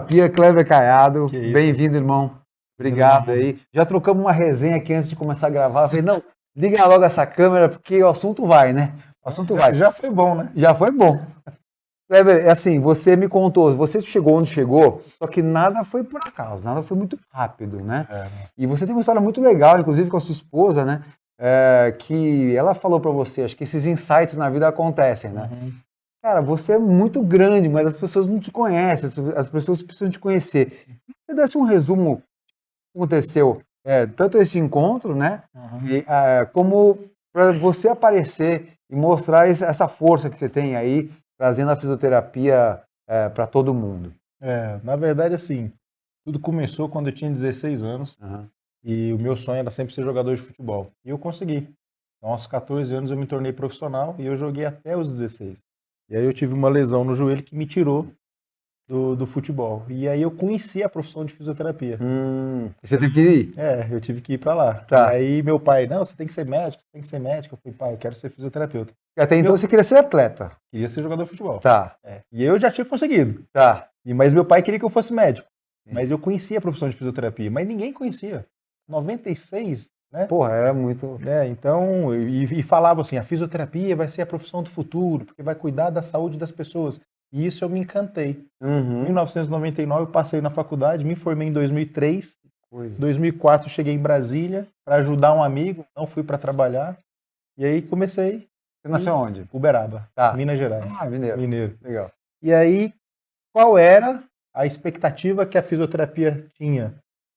Pia Kleber Caiado, Que isso. bem-vindo, irmão. Obrigado aí. Já trocamos uma resenha aqui antes de começar a gravar. Eu falei, não, liga logo essa câmera, porque o assunto vai, né? O assunto vai. Já foi bom, né? Já foi bom. Kleber, é assim, você me contou, você chegou onde chegou, só que nada foi por acaso, nada foi muito rápido, né? E você tem uma história muito legal, inclusive com a sua esposa, né? Que ela falou pra você, acho que esses insights na vida acontecem, né? Uhum. Cara, você é muito grande, mas as pessoas não te conhecem, as pessoas precisam te conhecer. Se você desse um resumo do que aconteceu, tanto esse encontro, né? Uhum. Como para você aparecer e mostrar essa força que você tem aí, trazendo a fisioterapia para todo mundo. Na verdade, assim, tudo começou quando eu tinha 16 anos Uhum. e o meu sonho era sempre ser jogador de futebol. E eu consegui. Então, aos 14 anos eu me tornei profissional e eu joguei até os 16. E aí eu tive uma lesão no joelho que me tirou do futebol. E aí eu conheci a profissão de fisioterapia. Você tem que ir? Eu tive que ir pra lá. Tá. E aí meu pai, não, você tem que ser médico, você tem que ser médico. Eu falei, pai, eu quero ser fisioterapeuta. Até então você queria ser atleta. Queria ser jogador de futebol. Tá. E eu já tinha conseguido. Tá. Mas meu pai queria que eu fosse médico. Sim. Mas eu conhecia a profissão de fisioterapia, mas ninguém conhecia. 96, né? Porra, era muito... Então, e falava assim, a fisioterapia vai ser a profissão do futuro, porque vai cuidar da saúde das pessoas. E isso eu me encantei. Em 1999 eu passei na faculdade, me formei em 2003. Em 2004 cheguei em Brasília para ajudar um amigo, não fui para trabalhar. E aí comecei. Você nasceu onde? Uberaba, Tá. Minas Gerais. Mineiro. Legal. E aí, qual era a expectativa que a fisioterapia tinha?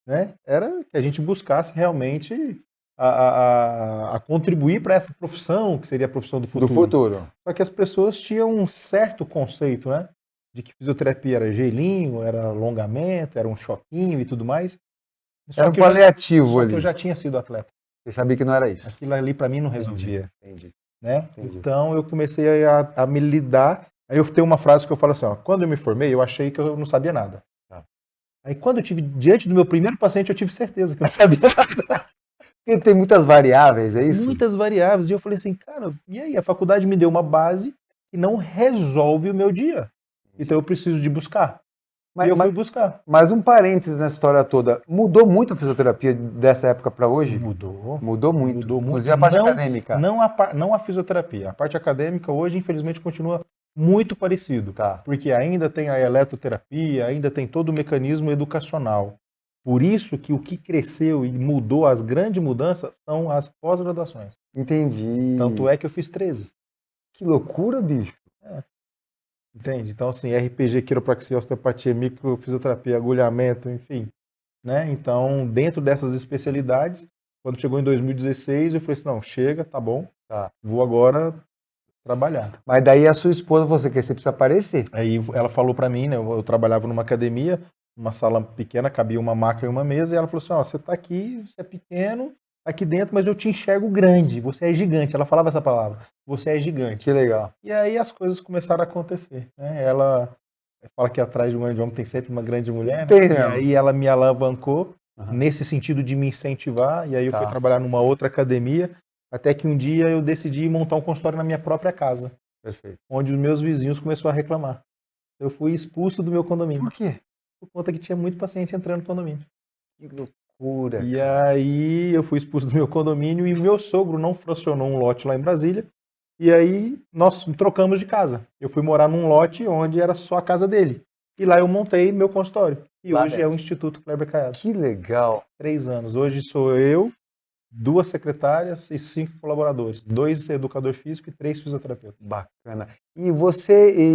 Né? Era que a gente buscasse realmente a contribuir para essa profissão, que seria a profissão do futuro. Só que as pessoas tinham um certo conceito, né? De que fisioterapia era gelinho, era alongamento, era um choquinho e tudo mais. Era um paliativo ali. Só que eu já tinha sido atleta. Você sabia que não era isso. Aquilo ali para mim não resolvia. Entendi. Né? Então eu comecei a me lidar. Aí eu tenho uma frase que eu falo assim, ó, quando eu me formei, eu achei que eu não sabia nada. Aí quando eu tive diante do meu primeiro paciente, eu tive certeza que eu não sabia nada. Porque tem muitas variáveis, é isso? Muitas variáveis. E eu falei assim, cara, e aí? A faculdade me deu uma base que não resolve o meu dia. Então eu preciso de buscar. E eu fui buscar. Mas um parênteses nessa história toda, mudou muito a fisioterapia dessa época para hoje? Mudou. Mudou muito. Mudou muito. Inclusive a parte acadêmica. Não a fisioterapia. A parte acadêmica hoje, infelizmente, continua muito parecido. Tá. Porque ainda tem a eletroterapia, ainda tem todo o mecanismo educacional. Por isso que o que cresceu e mudou, as grandes mudanças, são as pós-graduações. Entendi. Tanto é que eu fiz 13. Que loucura, bicho. Entende? Então, assim, RPG, quiropraxia, osteopatia, microfisioterapia, agulhamento, enfim. Né? Então, dentro dessas especialidades, quando chegou em 2016, eu falei assim, não, chega, tá bom, vou agora trabalhar. Mas daí a sua esposa, você precisa aparecer. Aí ela falou pra mim, né, eu trabalhava numa academia, uma sala pequena, cabia uma maca e uma mesa, e ela falou assim, ó, você tá aqui, você é pequeno, aqui dentro, mas eu te enxergo grande, você é gigante. Ela falava essa palavra, você é gigante. Que legal. E aí as coisas começaram a acontecer, né? Ela fala que atrás de um grande homem tem sempre uma grande mulher, né? E aí ela me alavancou nesse sentido de me incentivar, e aí eu fui trabalhar numa outra academia, até que um dia eu decidi montar um consultório na minha própria casa. Perfeito. Onde os meus vizinhos começaram a reclamar. Eu fui expulso do meu condomínio. Por quê? Por conta que tinha muito paciente entrando no condomínio. Que loucura. E aí eu fui expulso do meu condomínio e o meu sogro não fracionou um lote lá em Brasília. E aí nós trocamos de casa. Eu fui morar num lote onde era só a casa dele. E lá eu montei meu consultório. E lá hoje é o Instituto Kleber Caiado. Que legal. 3 anos. Hoje sou eu, 2 secretárias e 5 colaboradores. 2 educador físico e 3 fisioterapeutas. Bacana. E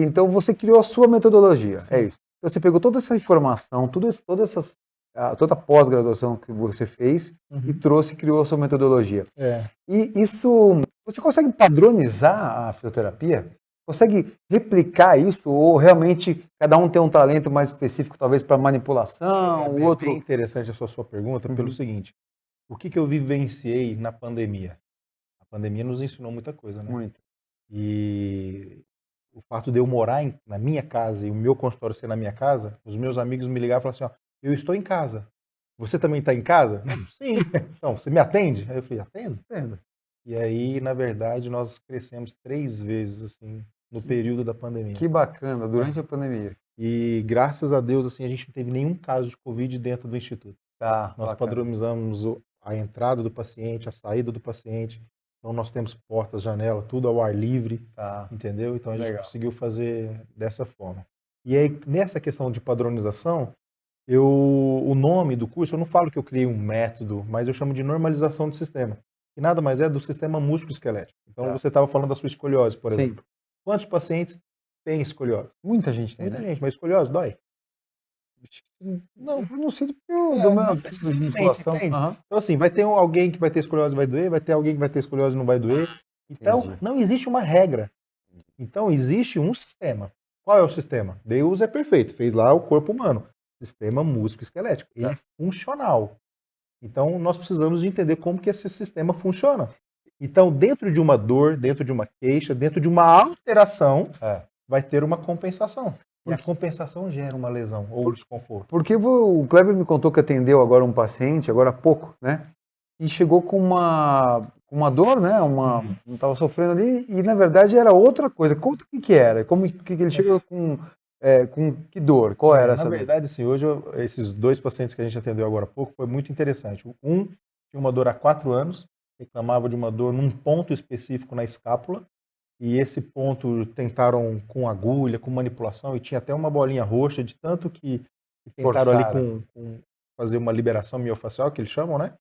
então você criou a sua metodologia, é isso. Você pegou toda essa informação, toda a pós-graduação que você fez e criou a sua metodologia. E isso, você consegue padronizar a fisioterapia? Consegue replicar isso? Ou realmente cada um tem um talento mais específico, talvez para manipulação? É bem interessante a sua pergunta, pelo seguinte. O que eu vivenciei na pandemia? A pandemia nos ensinou muita coisa, né? Muito. E o fato de eu morar na minha casa e o meu consultório ser na minha casa, os meus amigos me ligavam e falavam assim, ó, eu estou em casa. Você também está em casa? Sim. Então, você me atende? Aí eu falei, atendo. E aí, na verdade, nós crescemos 3 vezes, assim, no período da pandemia. Que bacana, durante a pandemia. E graças a Deus, assim, a gente não teve nenhum caso de Covid dentro do instituto. Tá, Nós bacana. padronizamos a entrada do paciente, a saída do paciente. Então nós temos portas, janela, tudo ao ar livre, Tá. entendeu? Então a gente Legal. conseguiu fazer dessa forma. E aí, nessa questão de padronização, o nome do curso, eu não falo que eu criei um método, mas eu chamo de normalização do sistema. Que nada mais é do sistema músculo-esquelético. Então Tá. você estava falando da sua escoliose, por Sim. exemplo. Quantos pacientes têm escoliose? Muita gente tem, Muita né? gente, mas escoliose dói? Não. Eu não sei porque eu dou uma Não necessariamente, musculação. entende? Aham. Então, assim, vai ter alguém que vai ter escoliose e vai doer, vai ter alguém que vai ter escoliose e não vai doer. Então, Entendi. não existe uma regra. Então, existe um sistema. Qual é o sistema? Deus é perfeito, fez lá o corpo humano. Sistema músculo-esquelético. Ele é funcional. Então, nós precisamos de entender como que esse sistema funciona. Então, dentro de uma dor, dentro de uma queixa, dentro de uma alteração, vai ter uma compensação. E a compensação gera uma lesão ou desconforto. Porque o Kleber me contou que atendeu agora um paciente, agora há pouco, né? E chegou com uma dor, né? Estava sofrendo ali, e na verdade era outra coisa. Conta o que era, que ele chegou com que dor, qual era essa Na dor? verdade, assim, hoje esses dois pacientes que a gente atendeu agora há pouco foi muito interessante. Um tinha uma dor há 4 anos, reclamava de uma dor num ponto específico na escápula, e esse ponto tentaram com agulha, com manipulação, e tinha até uma bolinha roxa, de tanto que tentaram ali com fazer uma liberação miofascial, que eles chamam, né?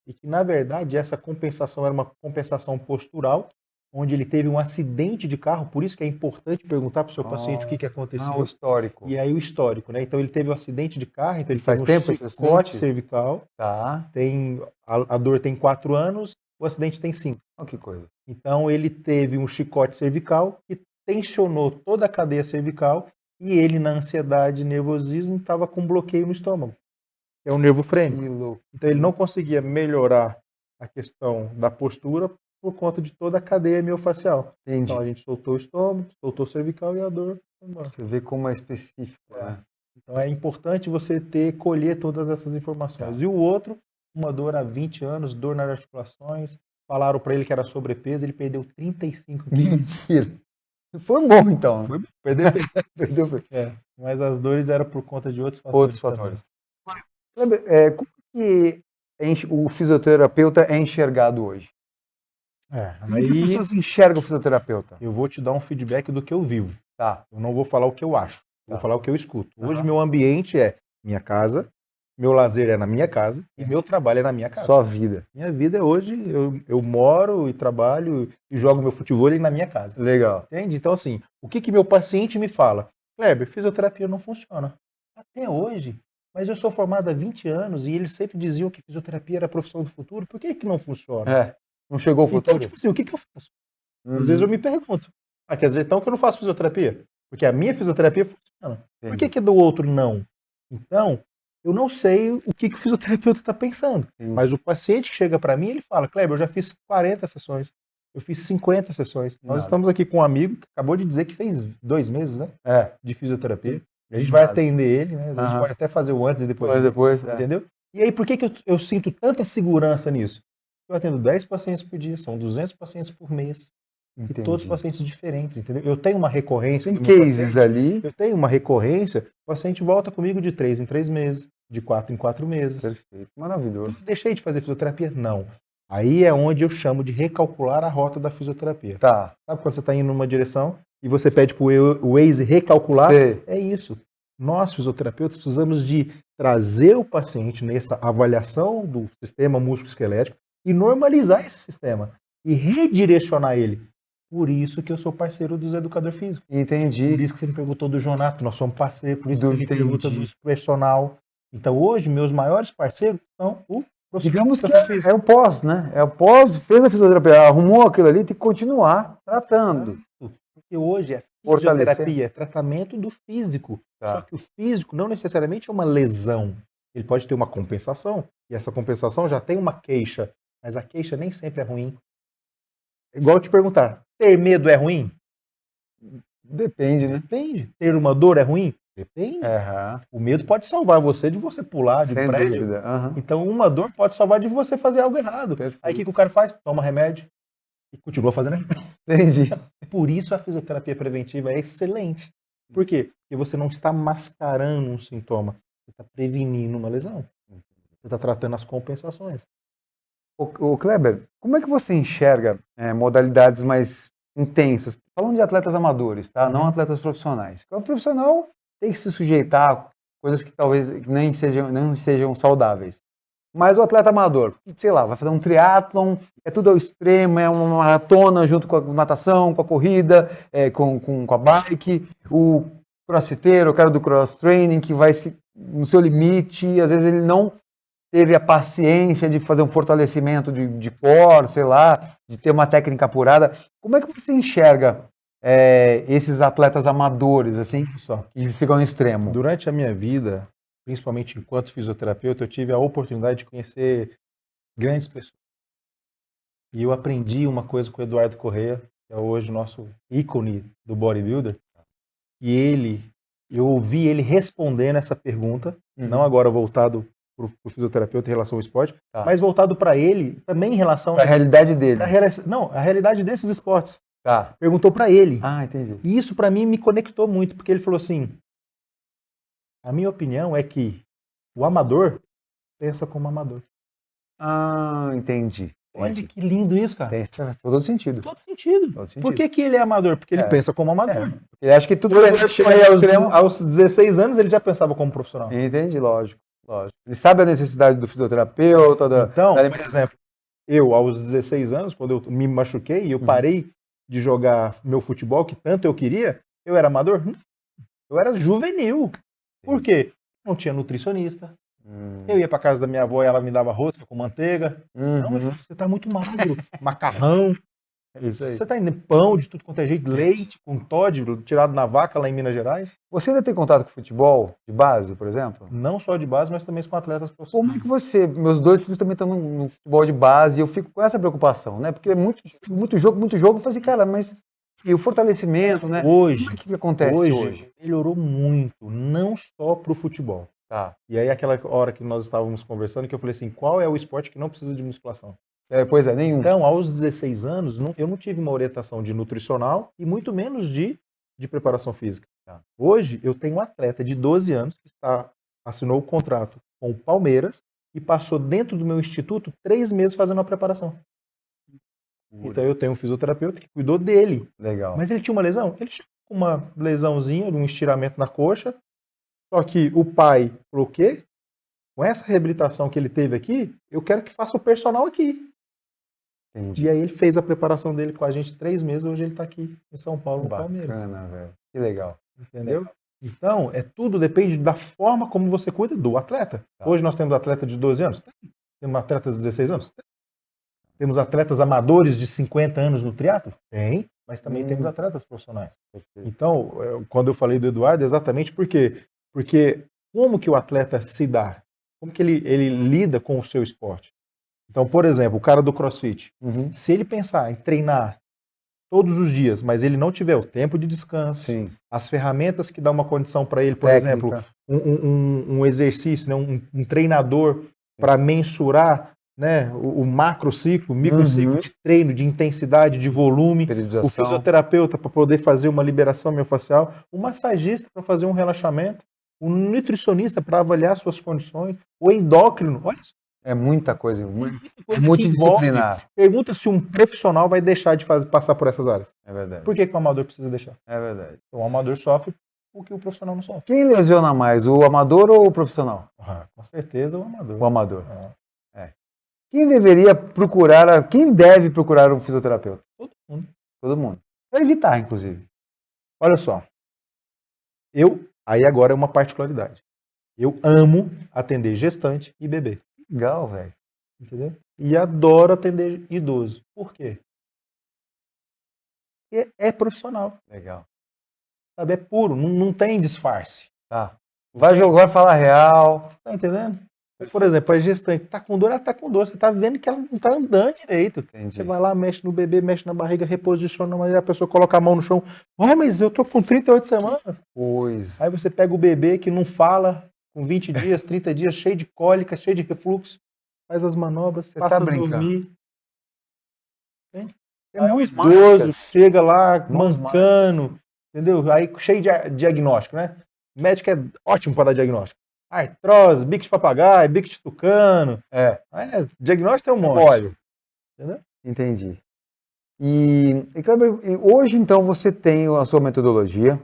E que, na verdade, essa compensação era uma compensação postural, onde ele teve um acidente de carro, por isso que é importante perguntar para o seu paciente o que aconteceu. O histórico. E aí o histórico, né? Então ele teve um acidente de carro, então ele Faz teve tempo um esse chicote acidente? cervical, Tá. a dor tem 4 anos, o acidente tem 5. Olha que coisa. Então ele teve um chicote cervical que tensionou toda a cadeia cervical e ele, na ansiedade e nervosismo, estava com bloqueio no estômago. É um nervo frênico. Então ele não conseguia melhorar a questão da postura por conta de toda a cadeia miofascial. Entendi. Então a gente soltou o estômago, soltou o cervical e a dor foi embora. Você vê como é específico, né? Então é importante você colher todas essas informações. E o outro, uma dor há 20 anos, dor nas articulações, falaram para ele que era sobrepeso, ele perdeu 35 quilos. Mentira. Foi bom então. Foi bom, perdeu peso. Perdeu peso. Mas as dores eram por conta de outros fatores. Outros fatores. Como que o fisioterapeuta é enxergado hoje? Como que as pessoas enxergam o fisioterapeuta? Eu vou te dar um feedback do que eu vivo. Tá. Eu não vou falar o que eu acho. Vou falar o que eu escuto. Hoje meu ambiente é minha casa, meu lazer é na minha casa e meu trabalho é na minha casa. Só vida. Minha vida é hoje, eu moro e trabalho e jogo meu futebol na minha casa. Legal. Entende? Então, assim, o que meu paciente me fala? Kleber, fisioterapia não funciona. Até hoje. Mas eu sou formado há 20 anos e eles sempre diziam que fisioterapia era a profissão do futuro. Por que não funciona? Não chegou o futuro? Então, tipo assim, o que eu faço? Às vezes eu me pergunto. Quer dizer, então que eu não faço fisioterapia? Porque a minha fisioterapia funciona. Por que do outro não? Então, eu não sei o que o fisioterapeuta está pensando. Mas o paciente que chega para mim, ele fala, Kleber, eu já fiz 40 sessões. Eu fiz 50 sessões. Nós estamos aqui com um amigo que acabou de dizer que fez 2 meses, né? De fisioterapia. A gente vai atender ele, né? A gente pode até fazer o antes e depois. Entendeu? E aí, por que eu sinto tanta segurança nisso? Eu atendo 10 pacientes por dia, são 200 pacientes por mês. Entendi. E todos pacientes diferentes, entendeu? Eu tenho uma recorrência. Tem cases ali. Eu tenho uma recorrência, o paciente volta comigo de 3 em 3 meses, de 4 em 4 meses. Perfeito, maravilhoso. Deixei de fazer fisioterapia? Não. Aí é onde eu chamo de recalcular a rota da fisioterapia. Tá. Sabe quando você está indo numa direção e você pede para o Waze recalcular? Sei. É isso. Nós, fisioterapeutas, precisamos de trazer o paciente nessa avaliação do sistema músculo-esquelético e normalizar esse sistema e redirecionar ele. Por isso que eu sou parceiro dos educadores físicos. Entendi. Por isso que você me perguntou do Jonato, nós somos parceiros. Por isso que você me pergunta do personal. Então hoje, meus maiores parceiros são o profissional. Digamos que é o pós, né? É o pós, fez a fisioterapia, arrumou aquilo ali, tem que continuar tratando. Porque hoje é fisioterapia, é tratamento do físico. Só que o físico não necessariamente é uma lesão. Ele pode ter uma compensação. E essa compensação já tem uma queixa. Mas a queixa nem sempre é ruim. Igual eu te perguntar, ter medo é ruim? Depende, né? Depende. Ter uma dor é ruim? Depende. O medo pode salvar você de você pular de um prédio. Então uma dor pode salvar de você fazer algo errado. Perfeito. Aí o que o cara faz? Toma remédio e continua fazendo errado. Entendi. Por isso a fisioterapia preventiva é excelente. Por quê? Porque você não está mascarando um sintoma, você está prevenindo uma lesão. Você está tratando as compensações. Ô Kleber, como é que você enxerga modalidades mais intensas? Falando de atletas amadores, tá? Não atletas profissionais. Porque o profissional tem que se sujeitar a coisas que talvez nem sejam saudáveis. Mas o atleta amador, sei lá, vai fazer um triatlon, é tudo ao extremo, é uma maratona junto com a natação, com a corrida, com a bike, o crossfiteiro, o cara do cross training que vai no seu limite, às vezes ele não teve a paciência de fazer um fortalecimento de core, sei lá, de ter uma técnica apurada. Como é que você enxerga esses atletas amadores, assim, que ficam no extremo? Durante a minha vida, principalmente enquanto fisioterapeuta, eu tive a oportunidade de conhecer grandes pessoas. E eu aprendi uma coisa com o Eduardo Corrêa, que é hoje o nosso ícone do bodybuilder, e eu ouvi ele respondendo essa pergunta, não agora voltado para o fisioterapeuta em relação ao esporte, mas voltado para ele também em relação à realidade dele. A realidade desses esportes. Tá. Perguntou para ele. Ah, entendi. E isso para mim me conectou muito, porque ele falou assim: a minha opinião é que o amador pensa como amador. Ah, entendi. Olha que lindo isso, cara. Faz todo sentido. Todo sentido. Por que ele é amador? Porque ele pensa como amador. Ele acha que tudo aos 16 anos ele já pensava como profissional. Entendi, lógico. Ele sabe a necessidade do fisioterapeuta. Então, por exemplo, eu aos 16 anos, quando eu me machuquei e eu parei de jogar meu futebol, que tanto eu queria, eu era amador? Não. Eu era juvenil. Por quê? Não tinha nutricionista. Eu ia para casa da minha avó e ela me dava rosca com manteiga. Não, meu filho, você tá muito magro. Macarrão. É isso aí. Você tá indo pão de tudo quanto é jeito, leite com Toddy, tirado na vaca lá em Minas Gerais. Você ainda tem contato com futebol de base, por exemplo? Não só de base, mas também com atletas profissionais. Como é que meus dois filhos também estão no futebol de base, e eu fico com essa preocupação, né? Porque é muito jogo, eu falei assim, cara, mas e o fortalecimento, né? Hoje, o que acontece hoje? Melhorou muito, não só pro futebol. Tá. E aí aquela hora que nós estávamos conversando, que eu falei assim, qual é o esporte que não precisa de musculação? Pois é, nenhum. Então, aos 16 anos, eu não tive uma orientação de nutricional e muito menos de preparação física. Tá. Hoje, eu tenho um atleta de 12 anos que assinou o contrato com o Palmeiras e passou dentro do meu instituto 3 meses fazendo a preparação. Então, eu tenho um fisioterapeuta que cuidou dele. Legal. Mas ele tinha uma lesão? Ele tinha uma lesãozinha, um estiramento na coxa. Só que o pai falou o quê? Com essa reabilitação que ele teve aqui, eu quero que faça o personal aqui. Entendi. E aí ele fez a preparação dele com a gente 3 meses, hoje ele está aqui em São Paulo, no Palmeiras. Bacana, velho. Que legal. Entendeu? Então, tudo depende da forma como você cuida do atleta. Tá. Hoje nós temos atleta de 12 anos, temos atletas de 16 anos, temos atletas amadores de 50 anos no triatlo? Tem, mas também temos atletas profissionais. Então, quando eu falei do Eduardo, exatamente por quê? Porque como que o atleta se dá? Como que ele lida com o seu esporte? Então, por exemplo, o cara do CrossFit, se ele pensar em treinar todos os dias, mas ele não tiver o tempo de descanso, as ferramentas que dão uma condição para ele, por exemplo, um exercício, né, um treinador para mensurar, né, o macrociclo, o microciclo de treino, de intensidade, de volume, o fisioterapeuta para poder fazer uma liberação miofascial, o massagista para fazer um relaxamento, o nutricionista para avaliar suas condições, o endócrino, olha só. É muita coisa multidisciplinar. Pergunta se um profissional vai deixar de passar por essas áreas. É verdade. Por que o amador precisa deixar? É verdade. Então, o amador sofre o que o profissional não sofre. Quem lesiona mais, o amador ou o profissional? Com certeza o amador. O amador. Quem deve procurar um fisioterapeuta? Todo mundo. Todo mundo. Para evitar, inclusive. Olha só. Aí agora é uma particularidade. Eu amo atender gestante e bebê. Legal, velho. Entendeu? E adoro atender idoso. Por quê? Porque é profissional. Legal. Sabe, é puro, não tem disfarce. Tá. Vai jogar, vai falar real. Tá entendendo? Por exemplo, a gestante tá com dor, ela tá com dor. Você tá vendo que ela não tá andando direito. Entendi. Você vai lá, mexe no bebê, mexe na barriga, reposiciona, mas a pessoa coloca a mão no chão. Ué, mas eu tô com 38 semanas. Pois. Aí você pega o bebê que não fala, com 20 dias, 30 dias, cheio de cólica, cheio de refluxo, faz as manobras, você passa a dormir. É um idoso, chega lá mancando, entendeu? Aí cheio de diagnóstico, né? O médico é ótimo para dar diagnóstico. Artrose, bico de papagaio, bico de tucano. Diagnóstico tem um monte. Óleo. Entendeu? Entendi. E Kleber, hoje então você tem a sua metodologia.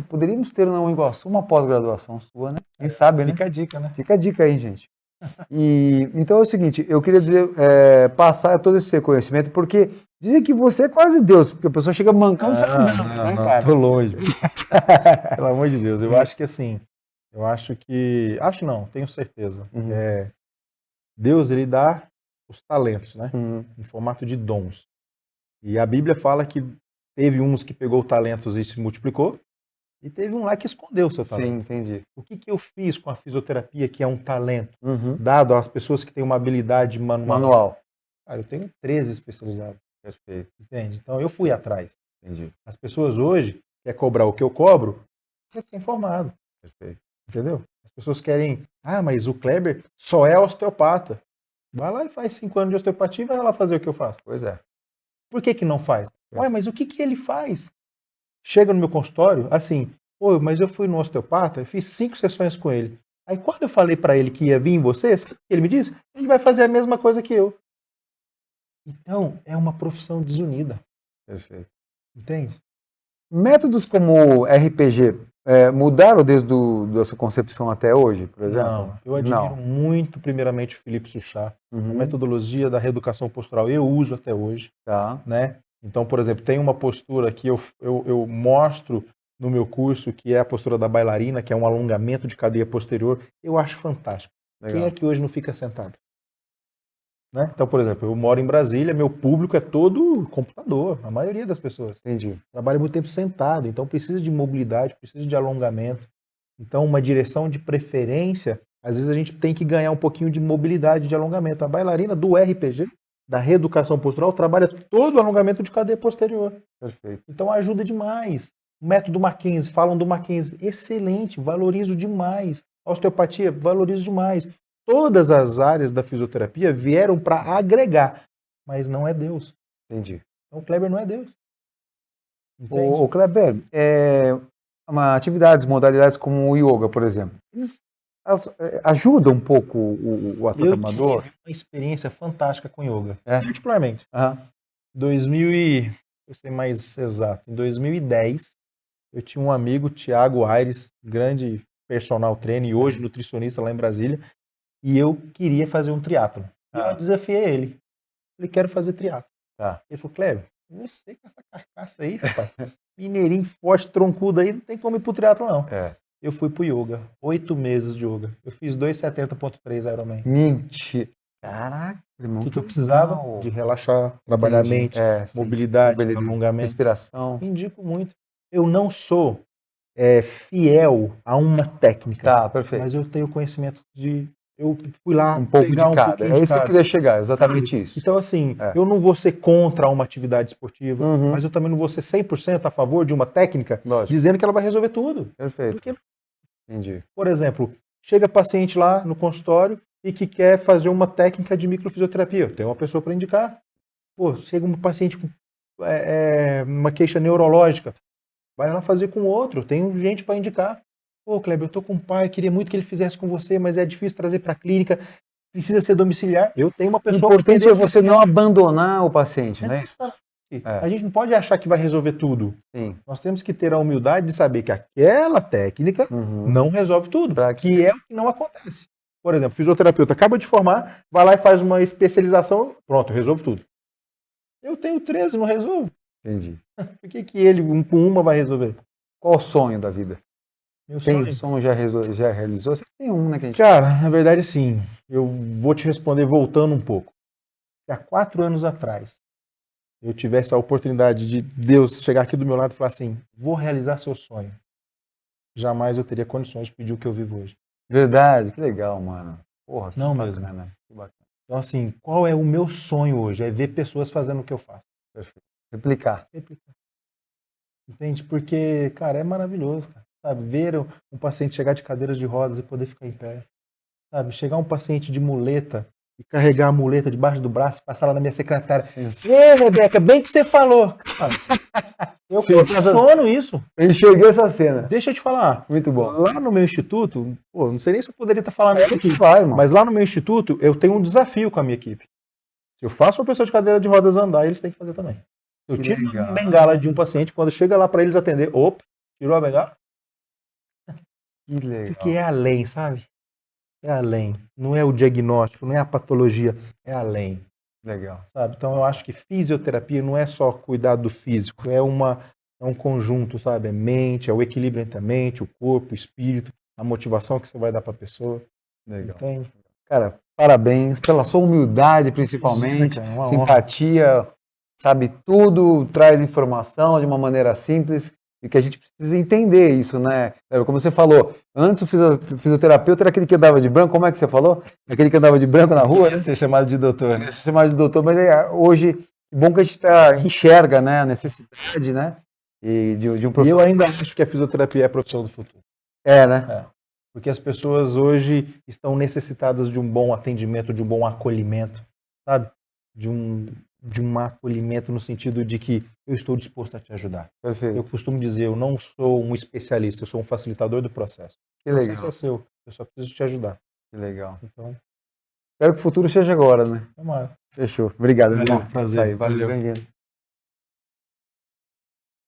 Poderíamos ter na Iguaçu uma pós-graduação sua, né? Quem sabe, né? Fica a dica, né? Fica a dica aí, gente. E então é o seguinte, eu queria dizer, passar todo esse conhecimento, porque dizem que você é quase Deus, porque a pessoa chega mancando, você Não, cara? tô longe. Pelo amor de Deus, eu acho que assim, acho não, tenho certeza. Deus, ele dá os talentos, né? Em formato de dons. E a Bíblia fala que teve uns que pegou talentos e se multiplicou, e teve um lá que escondeu o seu talento. Sim, entendi. O que eu fiz com a fisioterapia, que é um talento, dado às pessoas que têm uma habilidade manual? Cara, eu tenho 13 especializados. Perfeito. Entende? Então eu fui atrás. Entendi. As pessoas hoje querem cobrar o que eu cobro, recém-formado. Perfeito. Entendeu? As pessoas querem, mas o Kleber só é osteopata. Vai lá e faz 5 anos de osteopatia e vai lá fazer o que eu faço. Pois é. Por que não faz? Mas o que ele faz? Chega no meu consultório, assim, mas eu fui no osteopata, eu fiz 5 sessões com ele. Aí quando eu falei para ele que ia vir em você, sabe o que ele me disse? Ele vai fazer a mesma coisa que eu. Então, é uma profissão desunida. Perfeito. Entende? Métodos como RPG mudaram desde a sua concepção até hoje, por exemplo? Não, eu admiro muito, primeiramente, o Felipe Suchá. A metodologia da reeducação postural eu uso até hoje. Tá. Né? Então, por exemplo, tem uma postura que eu mostro no meu curso, que é a postura da bailarina, que é um alongamento de cadeia posterior. Eu acho fantástico. Legal. Quem é que hoje não fica sentado? Né? Então, por exemplo, eu moro em Brasília, meu público é todo computador, a maioria das pessoas. Entendi. Trabalha muito tempo sentado, então precisa de mobilidade, precisa de alongamento. Então, uma direção de preferência, às vezes a gente tem que ganhar um pouquinho de mobilidade, de alongamento. A bailarina do RPG, da reeducação postural, trabalha todo o alongamento de cadeia posterior. Perfeito. Então ajuda demais. O método Mackenzie, falam do Mackenzie, excelente, valorizo demais. A osteopatia, valorizo demais. Todas as áreas da fisioterapia vieram para agregar, mas não é Deus. Entendi. Então o Kleber não é Deus. O Kleber, atividades, modalidades como o yoga, por exemplo, eles ajudam um pouco o atleta amador? Eu tive uma experiência fantástica com yoga, particularmente. Eu sei mais exato, em 2010, eu tinha um amigo, Thiago Aires, grande personal trainer e hoje nutricionista lá em Brasília, e eu queria fazer um triatlo. E eu desafiei ele. Falei, quero fazer triatlo. Ele falou, Kleber, você com essa carcaça aí, rapaz, mineirinho forte, troncudo aí, não tem como ir pro triatlo não. Eu fui pro yoga, 8 meses de yoga. Eu fiz 2,70.3 Ironman. Mentira. Caraca. O que eu precisava? De relaxar, trabalhar a mente, mobilidade, alongamento. Respiração. Indico muito. Eu não sou fiel a uma técnica. Tá, perfeito. Mas eu tenho conhecimento de... Eu fui lá um pouco pegar de cada. É isso que eu queria chegar, exatamente isso. Então, assim, eu não vou ser contra uma atividade esportiva, mas eu também não vou ser 100% a favor de uma técnica, dizendo que ela vai resolver tudo. Perfeito. Entendi. Por exemplo, chega paciente lá no consultório e que quer fazer uma técnica de microfisioterapia. Eu tenho uma pessoa para indicar. Chega um paciente com uma queixa neurológica. Vai lá fazer com outro. Tem gente para indicar. Kleber, eu tô com um pai, queria muito que ele fizesse com você, mas é difícil trazer para a clínica. Precisa ser domiciliar. Eu tenho uma pessoa... O importante é você não abandonar o paciente, né? A gente não pode achar que vai resolver tudo. Sim. Nós temos que ter a humildade de saber que aquela técnica não resolve tudo, que é o que não acontece. Por exemplo, fisioterapeuta acaba de formar, vai lá e faz uma especialização, pronto, resolve tudo. Eu tenho 13, não resolvo. Entendi. Por que ele com uma vai resolver? Qual o sonho da vida? Meu sonho já realizou? Você tem um, né? Cara, na verdade, sim. Eu vou te responder voltando um pouco. Se há 4 anos atrás eu tivesse a oportunidade de Deus chegar aqui do meu lado e falar assim, vou realizar seu sonho, jamais eu teria condições de pedir o que eu vivo hoje. Verdade, que legal, mano. Porra, que não bacana, mesmo. Né? Que bacana. Então, assim, qual é o meu sonho hoje? É ver pessoas fazendo o que eu faço. Perfeito. Replicar. Entende? Porque, cara, é maravilhoso, cara. Sabe? Ver um paciente chegar de cadeiras de rodas e poder ficar em pé. Sabe? Chegar um paciente de muleta e carregar a muleta debaixo do braço e passar lá na minha secretária. Sim. Ê, Rebeca, bem que você falou. Cara, eu funciono isso. Eu enxerguei essa cena. Deixa eu te falar. Muito bom. Lá no meu instituto, pô, não sei nem se eu poderia estar falando isso aqui, Vai, irmão. mas lá no meu instituto eu tenho um desafio com a minha equipe. Se eu faço uma pessoa de cadeira de rodas andar, eles têm que fazer também. Eu Que tiro legal. a bengala de um paciente, quando chega lá para eles atender, opa, tirou a bengala? Que legal. Porque é além, sabe? É além. Não é o diagnóstico, não é a patologia, é além. Legal. Sabe? Então eu acho que fisioterapia não é só cuidar do físico, é um conjunto, sabe? É mente, é o equilíbrio entre a mente, o corpo, o espírito, a motivação que você vai dar para a pessoa. Legal. Entende? Cara, parabéns pela sua humildade, principalmente, Imagina, cara, uma simpatia, sabe tudo, traz informação de uma maneira simples e que a gente precisa entender isso, né? Como você falou, antes o fisioterapeuta era aquele que andava de branco, como é que você falou? Aquele que andava de branco na rua, Ia ser chamado de doutor, né? chamado de doutor, mas hoje, que bom que a gente enxerga, né, a necessidade, né, e de um E eu profissional. ainda acho que a fisioterapia é a profissão do futuro. Né? Porque as pessoas hoje estão necessitadas de um bom atendimento, de um bom acolhimento, sabe? De um acolhimento no sentido de que eu estou disposto a te ajudar. Perfeito. Eu costumo dizer, eu não sou um especialista, eu sou um facilitador do processo. Que O legal. processo é seu, eu só preciso te ajudar. Que legal. Então, Espero que o futuro seja agora, né? tomara. Fechou. Obrigado, Valeu, irmão. prazer. Valeu. Valeu. Bem-vindo.